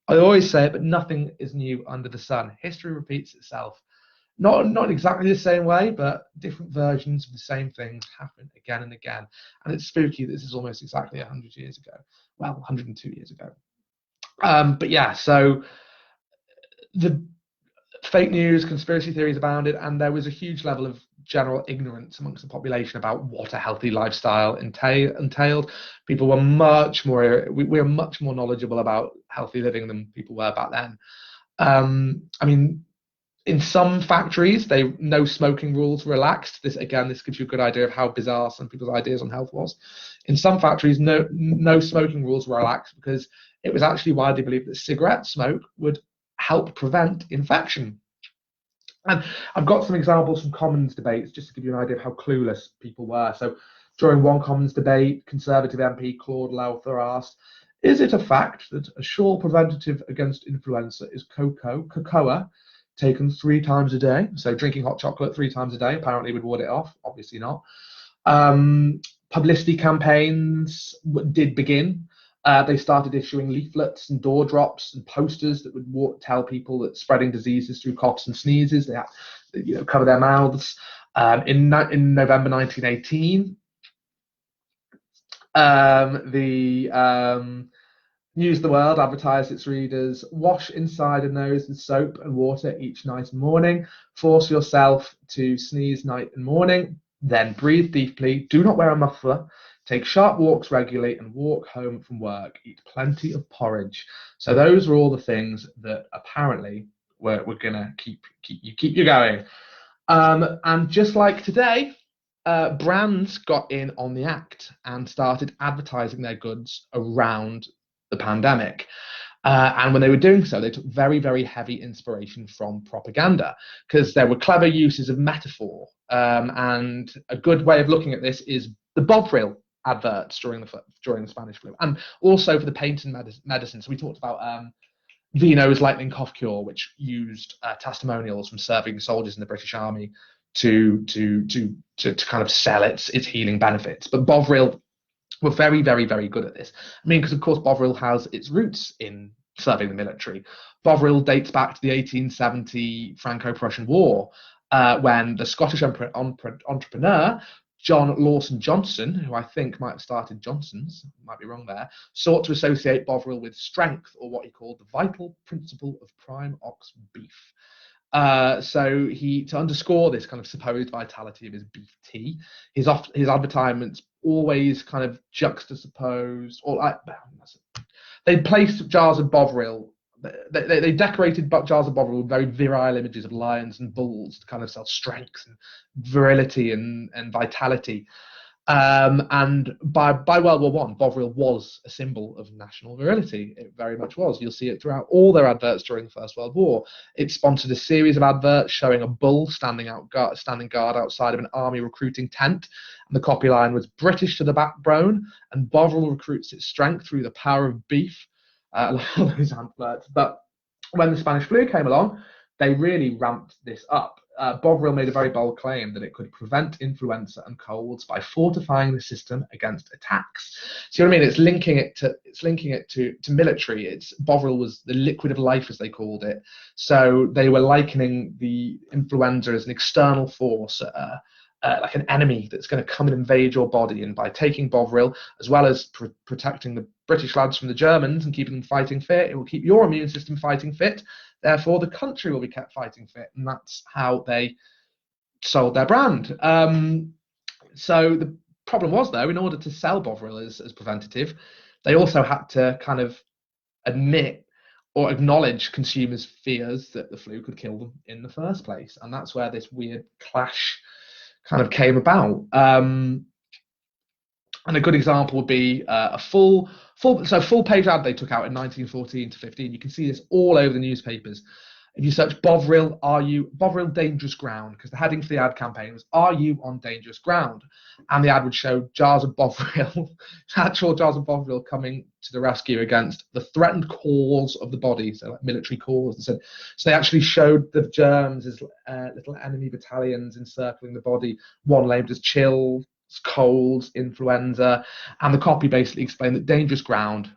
I always say it, but nothing is new under the sun. History repeats itself. Not exactly the same way, but different versions of the same things happen again and again. And it's spooky that this is almost exactly 100 years ago. Well, 102 years ago. But yeah, so the fake news, conspiracy theories abounded, and there was a huge level of general ignorance amongst the population about what a healthy lifestyle entailed. People were much more, we were much more knowledgeable about healthy living than people were back then. I mean, in some factories, no smoking rules were relaxed. This gives you a good idea of how bizarre some people's ideas on health was. In some factories, no smoking rules were relaxed because it was actually widely believed that cigarette smoke would help prevent infection. And I've got some examples from Commons debates just to give you an idea of how clueless people were. So during one Commons debate, Conservative MP Claude Lowther asked, "Is it a fact that a sure preventative against influenza is cocoa taken 3 times a day?" So drinking hot chocolate 3 times a day apparently would ward it off. Obviously not. Publicity campaigns did begin. They started issuing leaflets and door drops and posters that would tell people that spreading diseases through coughs and sneezes, they had to, cover their mouths. In November 1918, the News of the World advertised its readers, "Wash inside and nose with soap and water each night and morning. Force yourself to sneeze night and morning. Then breathe deeply. Do not wear a muffler. Take sharp walks regularly and walk home from work. Eat plenty of porridge." So those were all the things that apparently were going to keep you going. And just like today, brands got in on the act and started advertising their goods around the pandemic. And when they were doing so, they took very, very heavy inspiration from propaganda because there were clever uses of metaphor. And a good way of looking at this is the Bovril adverts during the Spanish flu, and also for the pain and medicine. So we talked about Vino's lightning cough cure, which used testimonials from serving soldiers in the British Army to kind of sell its healing benefits. But Bovril were very, very, very good at this. I mean, because of course Bovril has its roots in serving the military. Bovril dates back to the 1870 Franco-Prussian War, when the Scottish entrepreneur John Lawson Johnson, who I think might have started Johnson's, might be wrong there, sought to associate Bovril with strength, or what he called the vital principle of prime ox beef. So to underscore this kind of supposed vitality of his beef tea, his advertisements always kind of juxtaposed, or they placed jars of Bovril. They decorated jars of Bovril with very virile images of lions and bulls to kind of sell strength and virility and vitality. And by World War One, Bovril was a symbol of national virility. It very much was. You'll see it throughout all their adverts during the First World War. It sponsored a series of adverts showing a bull standing guard outside of an army recruiting tent, and the copy line was "British to the backbone," and Bovril recruits its strength through the power of beef. Those adverts. But when the Spanish flu came along, they really ramped this up. Bovril made a very bold claim that it could prevent influenza and colds by fortifying the system against attacks. See what I mean? It's linking it to military. Bovril was the liquid of life, as they called it. So they were likening the influenza as an external force, like an enemy that's going to come and invade your body. And by taking Bovril, as well as protecting the British lads from the Germans and keeping them fighting fit, it will keep your immune system fighting fit. Therefore, the country will be kept fighting fit. And that's how they sold their brand. So the problem was, though, in order to sell Bovril as preventative, they also had to kind of admit or acknowledge consumers' fears that the flu could kill them in the first place. And that's where this weird clash kind of came about. And a good example would be a full page ad they took out in 1914 to 15. You can see this all over the newspapers. If you search Bovril dangerous ground, because the heading for the ad campaign was "Are you on dangerous ground?" And the ad would show jars of Bovril, actual jars of Bovril coming to the rescue against the threatened cores of the body, so like military cores. So they actually showed the germs as little enemy battalions encircling the body, one labeled as chills, colds, influenza, and the copy basically explained that dangerous ground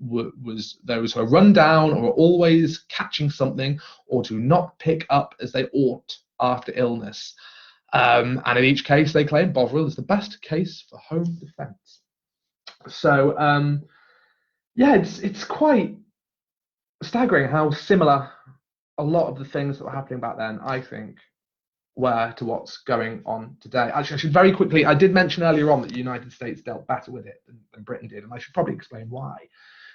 was those who are run down or are always catching something, or to not pick up as they ought after illness. And in each case, they claim Bovril is the best case for home defence. So it's quite staggering how similar a lot of the things that were happening back then, I think, were to what's going on today. Actually, I should very quickly, I did mention earlier on that the United States dealt better with it than Britain did, and I should probably explain why.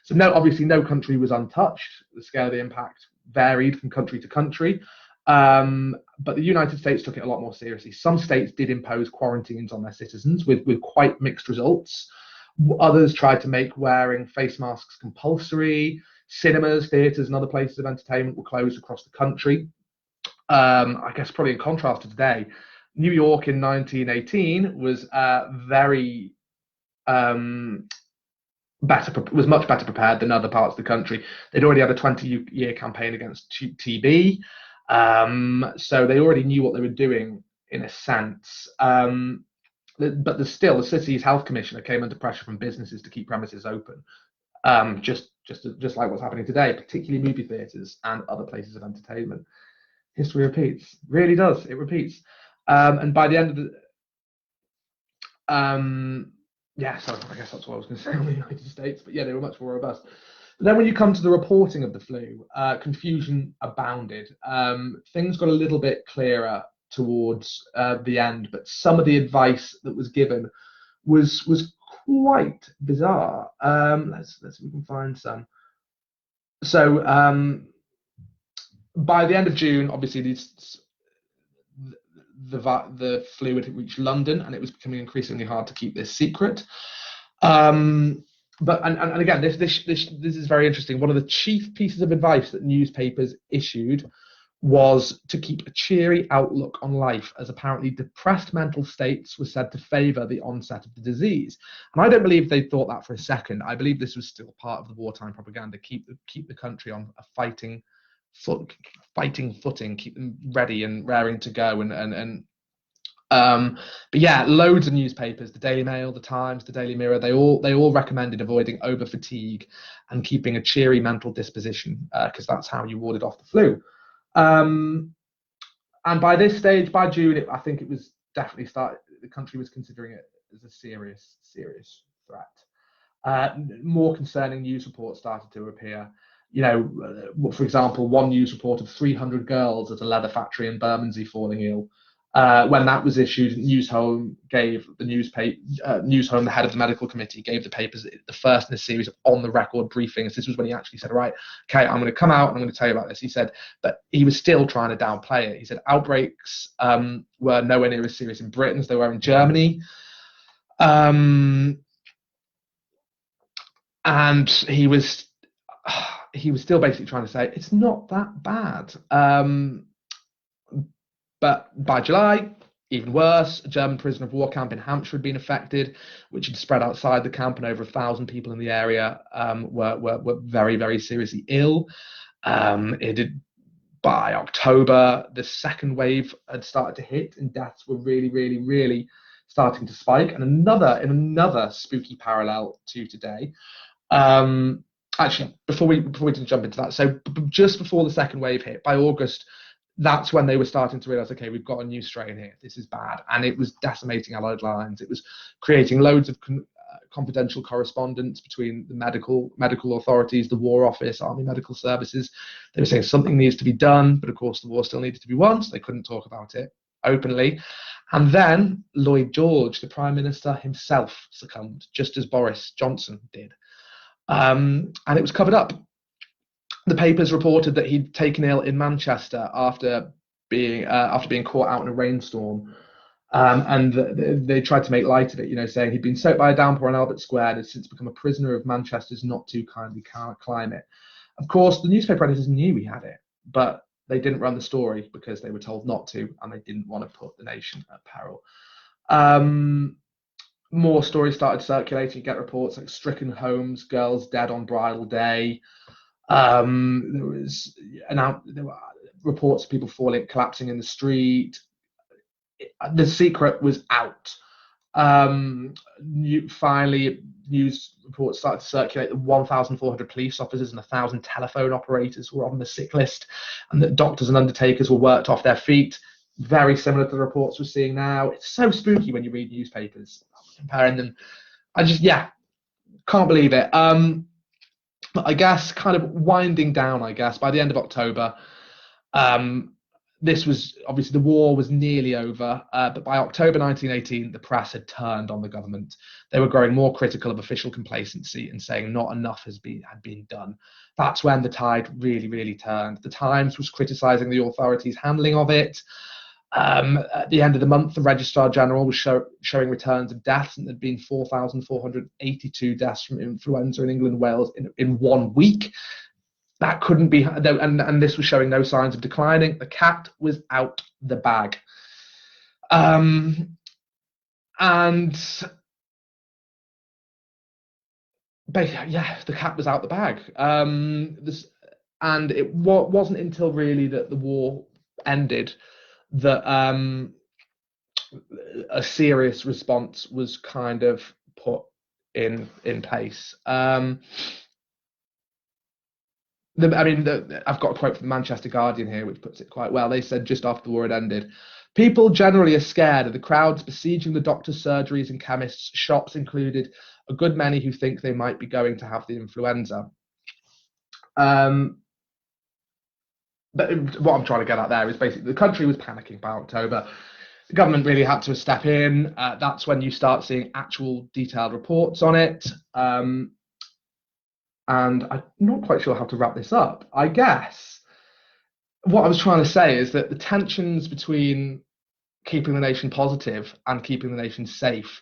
So obviously no country was untouched. The scale of the impact varied from country to country, but the United States took it a lot more seriously. Some states did impose quarantines on their citizens with quite mixed results. Others tried to make wearing face masks compulsory. Cinemas, theatres, and other places of entertainment were closed across the country. I guess probably in contrast to today, New York in 1918 was very was much better prepared than other parts of the country. They'd already had a 20-year campaign against TB, so they already knew what they were doing in a sense. But the city's health commissioner came under pressure from businesses to keep premises open, just like what's happening today, particularly movie theatres and other places of entertainment. History repeats, really does. It repeats. And by the end of the so I guess that's what I was going to say on the United States, but yeah, they were much more robust. But then when you come to the reporting of the flu, confusion abounded. Things got a little bit clearer towards the end, but some of the advice that was given was quite bizarre. Let's see if we can find some. So by the end of June, obviously the flu had reached London, and it was becoming increasingly hard to keep this secret. but and again, this is very interesting. One of the chief pieces of advice that newspapers issued was to keep a cheery outlook on life, as apparently depressed mental states were said to favour the onset of the disease. And I don't believe they thought that for a second. I believe this was still part of the wartime propaganda: keep the country on a fighting footing, keep them ready and raring to go, but yeah, loads of newspapers, the Daily Mail, the Times, the Daily Mirror, they all recommended avoiding over fatigue and keeping a cheery mental disposition, because that's how you warded off the flu. Um, and by this stage, by June, I think it was definitely started. The country was considering it as a serious threat. More concerning news reports started to appear. For example, one news report of 300 girls at a leather factory in Bermondsey falling ill. When that was issued, Newshome gave the Newshome, the head of the medical committee, gave the papers the first in a series of on-the-record briefings. This was when he actually said, right, okay, I'm going to come out and I'm going to tell you about this. He said, but he was still trying to downplay it. He said outbreaks were nowhere near as serious in Britain as they were in Germany. And he was still basically trying to say it's not that bad. But by July, even worse, a German prisoner of war camp in Hampshire had been affected, which had spread outside the camp, and over 1,000 people in the area were very, very seriously ill. By October, the second wave had started to hit, and deaths were really, really, really starting to spike. And another spooky parallel to today. Actually, before we jump into that, so just before the second wave hit, by August, that's when they were starting to realize, okay, we've got a new strain here. This is bad. And it was decimating allied lines. It was creating loads of confidential correspondence between the medical authorities, the War Office, Army Medical Services. They were saying something needs to be done, but of course the war still needed to be won, so they couldn't talk about it openly. And then Lloyd George, the Prime Minister himself, succumbed, just as Boris Johnson did. And it was covered up. The papers reported that he'd taken ill in Manchester after being caught out in a rainstorm, and they tried to make light of it, saying he'd been soaked by a downpour on Albert Square and had since become a prisoner of Manchester's not too kindly climate. Of course, the newspaper editors knew he had it, but they didn't run the story because they were told not to, and they didn't want to put the nation at peril. More stories started circulating. You get reports like stricken homes, girls dead on bridal day. There were reports of people collapsing in the street. The secret was out. Finally, news reports started to circulate that 1,400 police officers and 1,000 telephone operators were on the sick list, and that doctors and undertakers were worked off their feet. Very similar to the reports we're seeing now. It's so spooky when you read newspapers, comparing them. I just, can't believe it. I guess kind of winding down, by the end of October, this was obviously, the war was nearly over, but by October 1918, the press had turned on the government. They were growing more critical of official complacency and saying not enough had been done. That's when the tide really, really turned. The Times was criticising the authorities' handling of it. At the end of the month, the Registrar General was showing returns of deaths, and there'd been 4,482 deaths from influenza in England and Wales in 1 week. That couldn't be, and this was showing no signs of declining. The cat was out the bag. And basically, the cat was out the bag. And it wasn't until really that the war ended that a serious response was kind of put in place. I've got a quote from the Manchester Guardian here, which puts it quite well. They said just after the war had ended, people generally are scared of the crowds besieging the doctors' surgeries and chemists' shops included, a good many who think they might be going to have the influenza. But what I'm trying to get at there is basically the country was panicking by October. The government really had to step in. That's when you start seeing actual detailed reports on it. And I'm not quite sure how to wrap this up. I guess what I was trying to say is that the tensions between keeping the nation positive and keeping the nation safe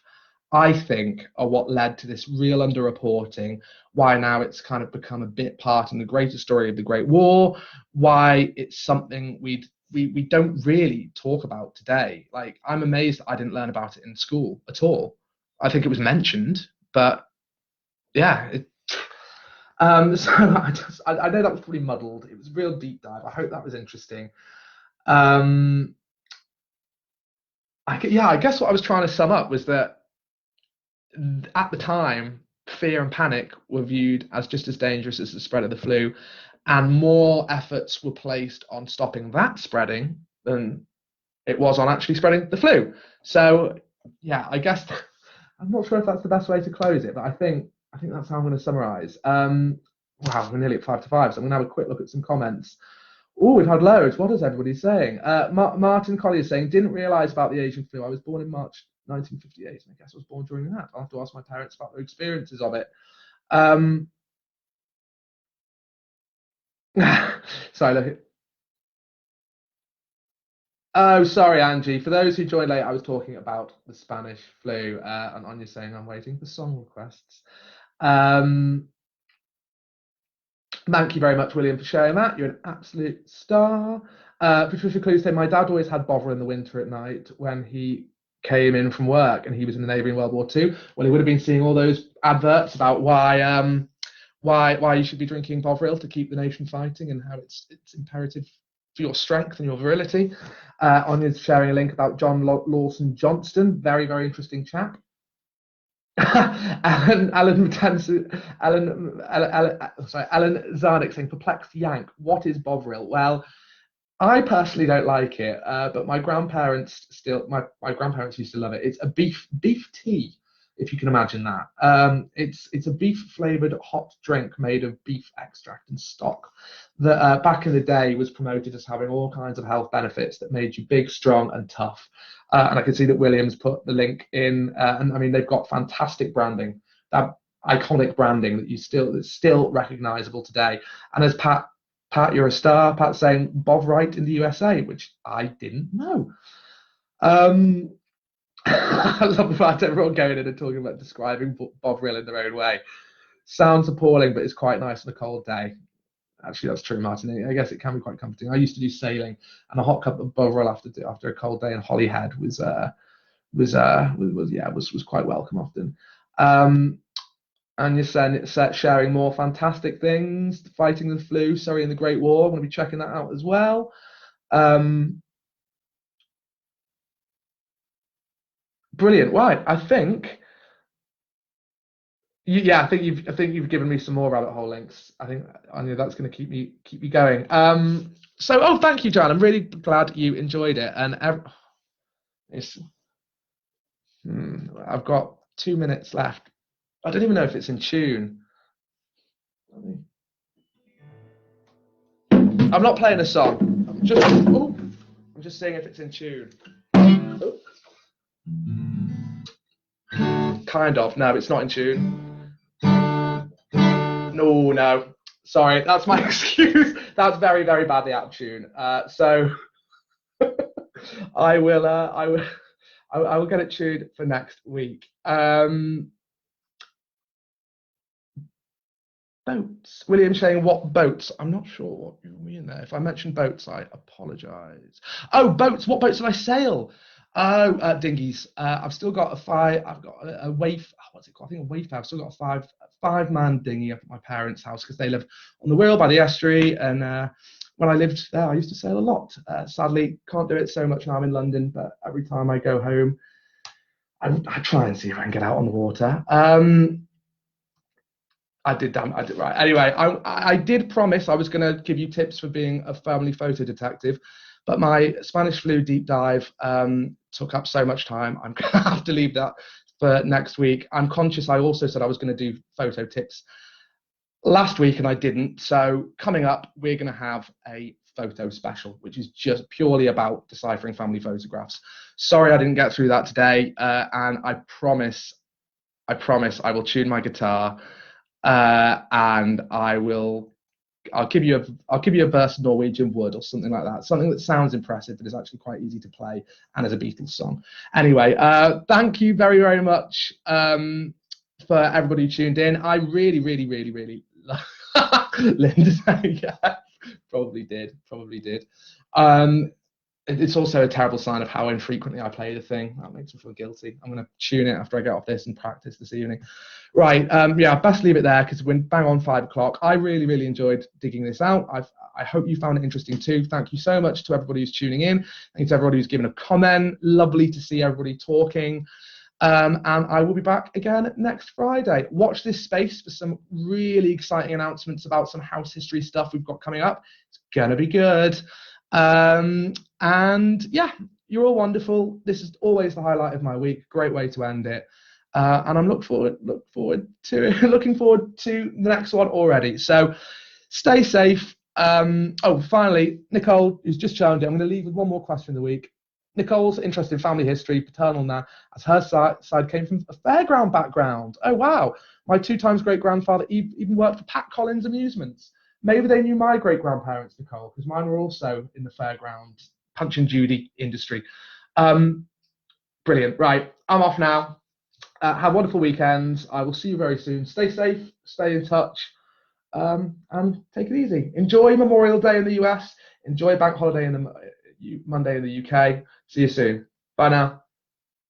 I think, are what led to this real underreporting, why now it's kind of become a bit part in the greater story of the Great War, why it's something we don't really talk about today. Like, I'm amazed that I didn't learn about it in school at all. I think it was mentioned, but yeah. So I know that was pretty muddled. It was a real deep dive. I hope that was interesting. Um, I guess what I was trying to sum up was that at the time, fear and panic were viewed as just as dangerous as the spread of the flu, and more efforts were placed on stopping that spreading than it was on actually spreading the flu. So, yeah, I guess I'm not sure if that's the best way to close it, but I think that's how I'm going to summarize. Wow, we're nearly at 5 to 5, so I'm going to have a quick look at some comments. Oh, we've had loads. What is everybody saying? Martin Collier is saying, didn't realise about the Asian flu. I was born in March 1958, and I guess I was born during that. I'll have to ask my parents about their experiences of it. Sorry, look. Oh, sorry, Angie. For those who joined late, I was talking about the Spanish flu, and Anya's saying I'm waiting for song requests. Thank you very much, William, for sharing that. You're an absolute star. Patricia Clue said, my dad always had Bovril in the winter at night when he came in from work, and he was in the Navy in World War II. Well, he would have been seeing all those adverts about why you should be drinking Bovril to keep the nation fighting, and how it's imperative for your strength and your virility. Anya's sharing a link about John Lawson Johnston. Very, very interesting chap. Alan Zarnik saying, perplexed yank, what is Bovril? Well, I personally don't like it, but my grandparents used to love it. It's a beef tea, if you can imagine that. It's a beef flavored hot drink made of beef extract and stock that back in the day was promoted as having all kinds of health benefits that made you big, strong, and tough. And I can see that Williams put the link in, and I mean they've got fantastic branding, that iconic branding that's still recognizable today. And as Pat, you're a star. Pat saying Bovrite in the USA, which I didn't know. I love the fact everyone going in and talking about describing Bovril in their own way. Sounds appalling, but it's quite nice on a cold day. Actually, that's true, Martin. I guess it can be quite comforting. I used to do sailing, and a hot cup of Bovril after a cold day in Holyhead was quite welcome often. And you're sharing more fantastic things, fighting the flu, Surrey in the Great War. I'm going to be checking that out as well. Brilliant. Right, I think you've given me some more rabbit hole links. I think Anya, that's going to keep me going. Thank you, John. I'm really glad you enjoyed it. And I've got 2 minutes left. I don't even know if it's in tune. I'm not playing a song. I'm just seeing if it's in tune. Oh. Kind of. No, it's not in tune. No. Sorry, that's my excuse. That's very, very badly out of tune. So I will get it tuned for next week. Boats. William saying, what boats? I'm not sure what you mean there. If I mentioned boats, I apologise. Oh, boats. What boats did I sail? Oh, dinghies. I've still got I've got a wave. What's it called? I think a wave. I've still got a five-man dinghy up at my parents' house because they live on the Wirral by the estuary. And when I lived there, I used to sail a lot. Sadly, can't do it so much now I'm in London. But every time I go home, I try and see if I can get out on the water. I did right. Anyway, I did promise I was going to give you tips for being a family photo detective, but my Spanish flu deep dive took up so much time. I'm going to have to leave that for next week. I'm conscious I also said I was going to do photo tips last week and I didn't. So coming up, we're going to have a photo special, which is just purely about deciphering family photographs. Sorry I didn't get through that today, and I promise I will tune my guitar. And I will I'll give you a verse of Norwegian Wood or something like that. Something that sounds impressive but is actually quite easy to play and is a Beatles song. Anyway, thank you very, very much for everybody who tuned in. I really, really, really, really Linda, yeah, probably did. It's also a terrible sign of how infrequently I play the thing. That makes me feel guilty. I'm going to tune it after I get off this and practice this evening. Right, yeah, best leave it there because we're bang on 5 o'clock. I really, really enjoyed digging this out. I hope you found it interesting too. Thank you so much to everybody who's tuning in. Thank you to everybody who's given a comment. Lovely to see everybody talking. And I will be back again next Friday. Watch this space for some really exciting announcements about some house history stuff we've got coming up. It's going to be good. And yeah, you're all wonderful. This is always the highlight of my week. Great way to end it. And I'm looking forward to the next one already. So stay safe. Finally, Nicole, who's just chimed in, I'm going to leave with one more question of the week. Nicole's interested in family history, paternal now, as her side came from a fairground background. Oh, wow. My 2 times great-grandfather even worked for Pat Collins Amusements. Maybe they knew my great-grandparents, Nicole, because mine were also in the fairground Punch and Judy industry. Brilliant. Right, I'm off now. Have wonderful weekends. I will see you very soon. Stay safe, stay in touch, and take it easy. Enjoy Memorial Day in the US. Enjoy Bank Holiday in the Monday in the UK. See you soon. Bye now.